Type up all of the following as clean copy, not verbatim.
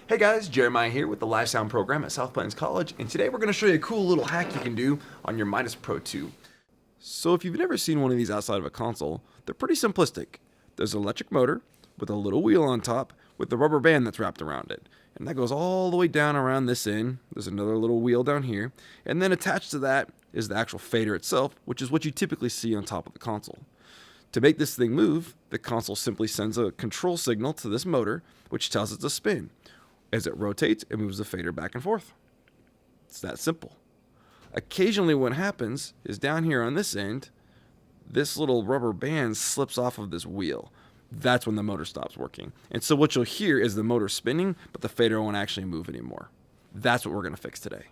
Hey guys, Jeremiah here with the Live Sound program at South Plains College, and today we're going to show you a cool little hack you can do on your Midas Pro 2. So if you've never seen one of these outside of a console, they're pretty simplistic. There's an electric motor with a little wheel on top with the rubber band that's wrapped around it. And that goes all the way down around this end. There's another little wheel down here. And then attached to that is the actual fader itself, which is what you typically see on top of the console. To make this thing move, the console simply sends a control signal to this motor, which tells it to spin. As it rotates, it moves the fader back and forth. It's that simple. Occasionally what happens is down here on this end, this little rubber band slips off of this wheel. That's when the motor stops working. And so what you'll hear is the motor spinning, but the fader won't actually move anymore. That's what we're going to fix today.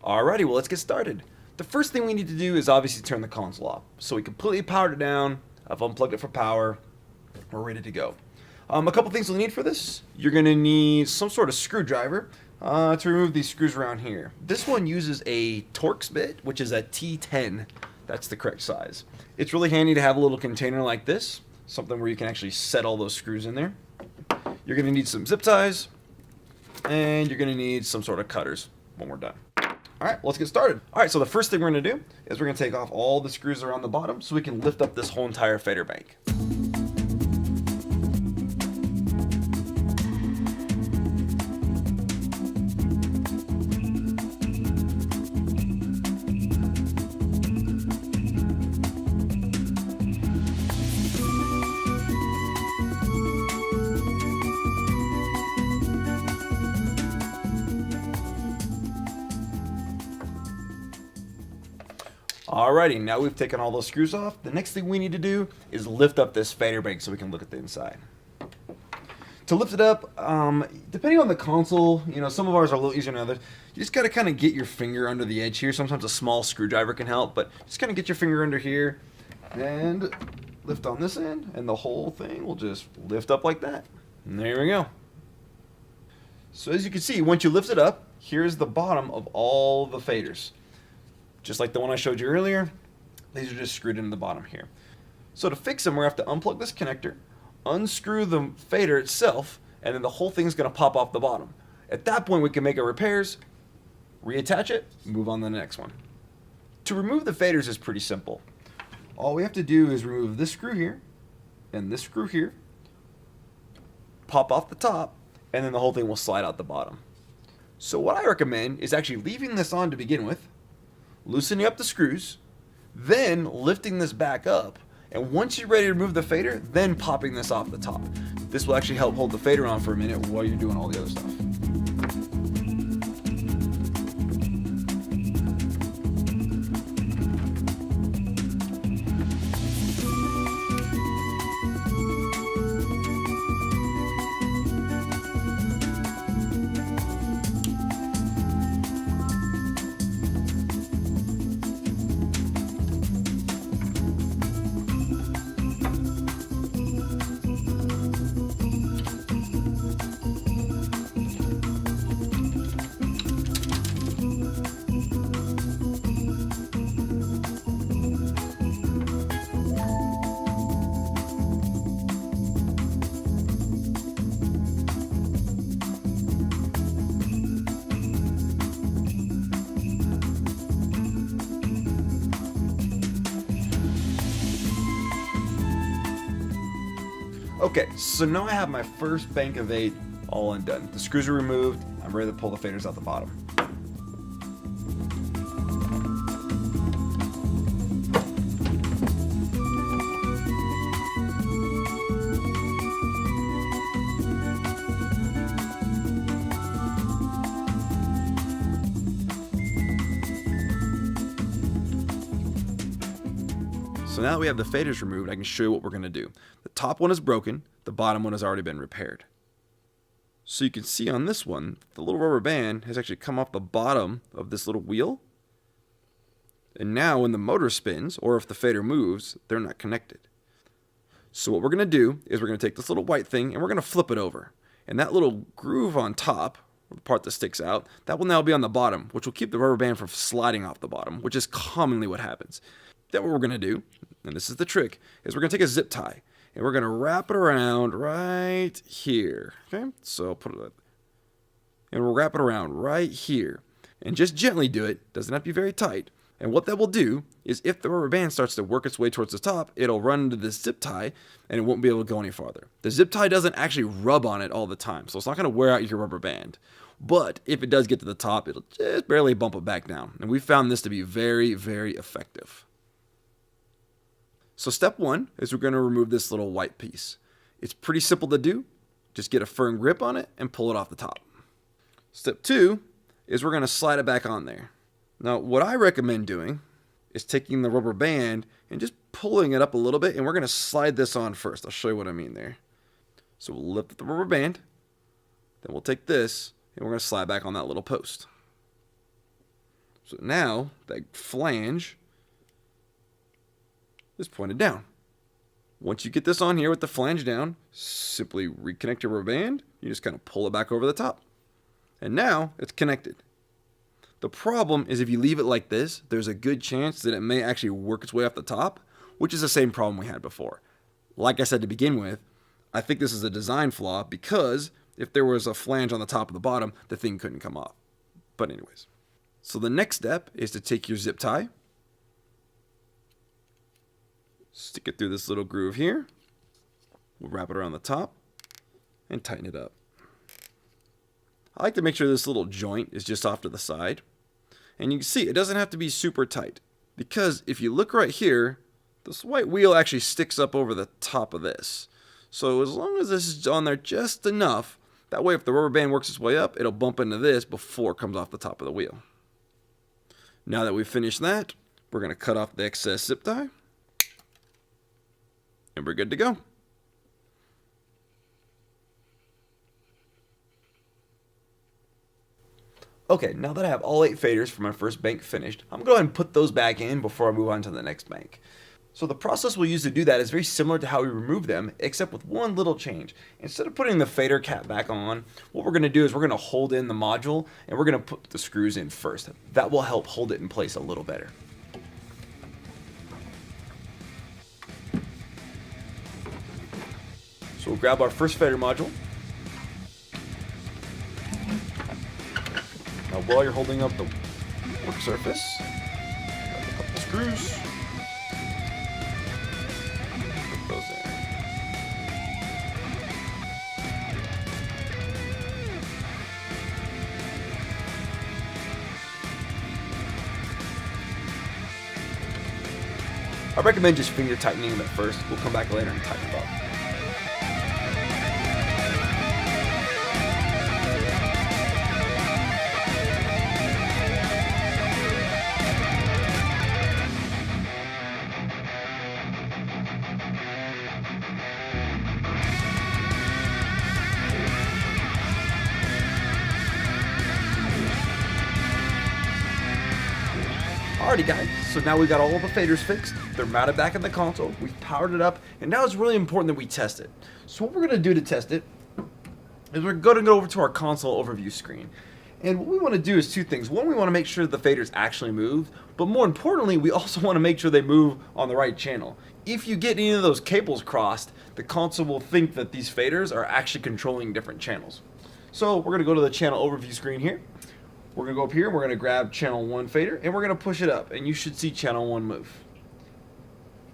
Alrighty, well let's get started. The first thing we need to do is obviously turn the console off. So we completely powered it down. I've unplugged it for power. We're ready to go. A couple things you'll need for this. You're going to need some sort of screwdriver to remove these screws around here. This one uses a Torx bit, which is a T10. That's the correct size. It's really handy to have a little container like this, something where you can actually set all those screws in there. You're going to need some zip ties, and you're going to need some sort of cutters when we're done. Alright, let's get started. Alright, so the first thing we're going to do is we're going to take off all the screws around the bottom so we can lift up this whole entire fader bank. Alrighty, now we've taken all those screws off. The next thing we need to do is lift up this fader bank so we can look at the inside. To lift it up, depending on the console, some of ours are a little easier than others. You just gotta kind of get your finger under the edge here. Sometimes a small screwdriver can help, but just kind of get your finger under here and lift on this end, and the whole thing will just lift up like that. And there we go. So as you can see, once you lift it up, here's the bottom of all the faders. Just like the one I showed you earlier, these are just screwed into the bottom here. So to fix them, we're going to have to unplug this connector, unscrew the fader itself, and then the whole thing's going to pop off the bottom. At that point, we can make our repairs, reattach it, move on to the next one. To remove the faders is pretty simple. All we have to do is remove this screw here, and this screw here, pop off the top, and then the whole thing will slide out the bottom. So what I recommend is actually leaving this on to begin with, loosening up the screws, then lifting this back up, and once you're ready to remove the fader, then popping this off the top. This will actually help hold the fader on for a minute while you're doing all the other stuff. Okay, so now I have my first bank of 8 all undone. The screws are removed. I'm ready to pull the faders out the bottom. So now that we have the faders removed, I can show you what we're going to do. The top one is broken, the bottom one has already been repaired. So you can see on this one, the little rubber band has actually come off the bottom of this little wheel. And now when the motor spins, or if the fader moves, they're not connected. So what we're going to do is we're going to take this little white thing and we're going to flip it over. And that little groove on top, the part that sticks out, that will now be on the bottom, which will keep the rubber band from sliding off the bottom, which is commonly what happens. Then what we're going to do, and this is the trick, is we're going to take a zip tie, and we're going to wrap it around right here. Okay, so put it and we'll wrap it around right here. And just gently do it, doesn't have to be very tight. And what that will do is if the rubber band starts to work its way towards the top, it'll run into this zip tie and it won't be able to go any farther. The zip tie doesn't actually rub on it all the time, so it's not going to wear out your rubber band. But if it does get to the top, it'll just barely bump it back down. And we found this to be very, very effective. So step one is we're going to remove this little white piece. It's pretty simple to do. Just get a firm grip on it and pull it off the top. Step two is we're going to slide it back on there. Now, what I recommend doing is taking the rubber band and just pulling it up a little bit, and we're going to slide this on first. I'll show you what I mean there. So we'll lift up the rubber band, then we'll take this, and we're going to slide back on that little post. So now, that flange is pointed down. Once you get this on here with the flange down, simply reconnect your rubber band. You just kind of pull it back over the top. And now, it's connected. The problem is if you leave it like this, there's a good chance that it may actually work its way off the top, which is the same problem we had before. Like I said to begin with, I think this is a design flaw because if there was a flange on the top of the bottom, the thing couldn't come off. But anyways, so the next step is to take your zip tie, stick it through this little groove here, we'll wrap it around the top, and tighten it up. I like to make sure this little joint is just off to the side. And you can see it doesn't have to be super tight. Because if you look right here, this white wheel actually sticks up over the top of this. So as long as this is on there just enough, that way if the rubber band works its way up, it'll bump into this before it comes off the top of the wheel. Now that we've finished that, we're going to cut off the excess zip tie. And we're good to go. Okay, now that I have all 8 faders for my first bank finished, I'm going to go ahead and put those back in before I move on to the next bank. So the process we'll use to do that is very similar to how we remove them, except with one little change. Instead of putting the fader cap back on, what we're going to do is we're going to hold in the module and we're going to put the screws in first. That will help hold it in place a little better. So we'll grab our first fader module. Now while you're holding up the work surface, grab a couple screws, put those in. I recommend just finger tightening them at first. We'll come back later and tighten them up. Alrighty guys, so now we've got all of the faders fixed, they're mounted back in the console, we've powered it up, and now it's really important that we test it. So what we're going to do to test it is we're going to go over to our console overview screen. And what we want to do is two things. One, we want to make sure the faders actually move, but more importantly, we also want to make sure they move on the right channel. If you get any of those cables crossed, the console will think that these faders are actually controlling different channels. So we're going to go to the channel overview screen here. We're going to go up here, and we're going to grab channel 1 fader, and we're going to push it up, and you should see channel 1 move.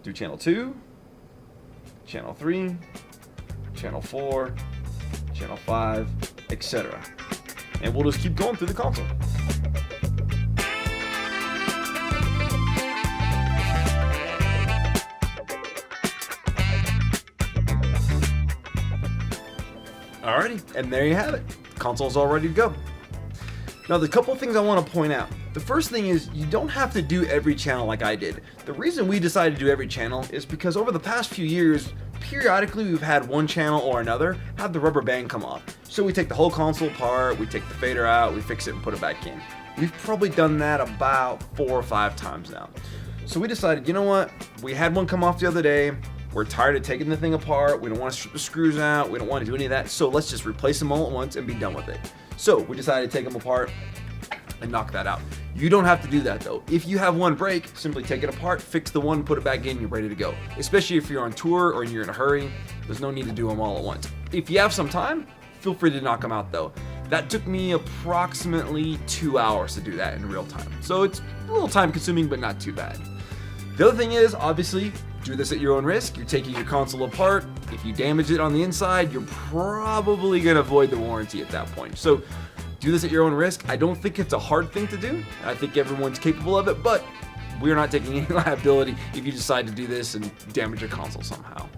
Do channel 2, channel 3, channel 4, channel 5, etc. And we'll just keep going through the console. Alrighty, and there you have it. The console's all ready to go. Now, the couple things I want to point out. The first thing is you don't have to do every channel like I did. The reason we decided to do every channel is because over the past few years, periodically we've had one channel or another have the rubber band come off. So we take the whole console apart, we take the fader out, we fix it and put it back in. We've probably done that about 4 or 5 times now. So we decided, you know what? We had one come off the other day. We're tired of taking the thing apart. We don't want to strip the screws out. We don't want to do any of that. So let's just replace them all at once and be done with it. So we decided to take them apart and knock that out. You don't have to do that though. If you have one break, simply take it apart, fix the one, put it back in, you're ready to go. Especially if you're on tour or you're in a hurry, there's no need to do them all at once. If you have some time, feel free to knock them out though. That took me approximately 2 hours to do that in real time. So it's a little time consuming, but not too bad. The other thing is, obviously, do this at your own risk. You're taking your console apart. If you damage it on the inside, you're probably gonna void the warranty at that point. So do this at your own risk. I don't think it's a hard thing to do. I think everyone's capable of it, but we're not taking any liability if you decide to do this and damage your console somehow.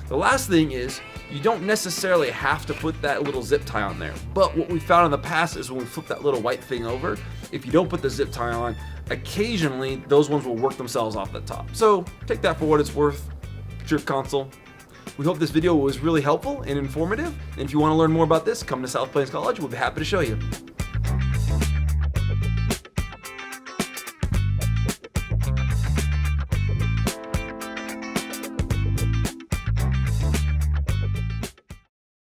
The last thing is, you don't necessarily have to put that little zip tie on there, but what we found in the past is when we flip that little white thing over, if you don't put the zip tie on, occasionally those ones will work themselves off the top. So take that for what it's worth. It's your console. We hope this video was really helpful and informative, and if you want to learn more about this, come to South Plains College. We'll be happy to show you.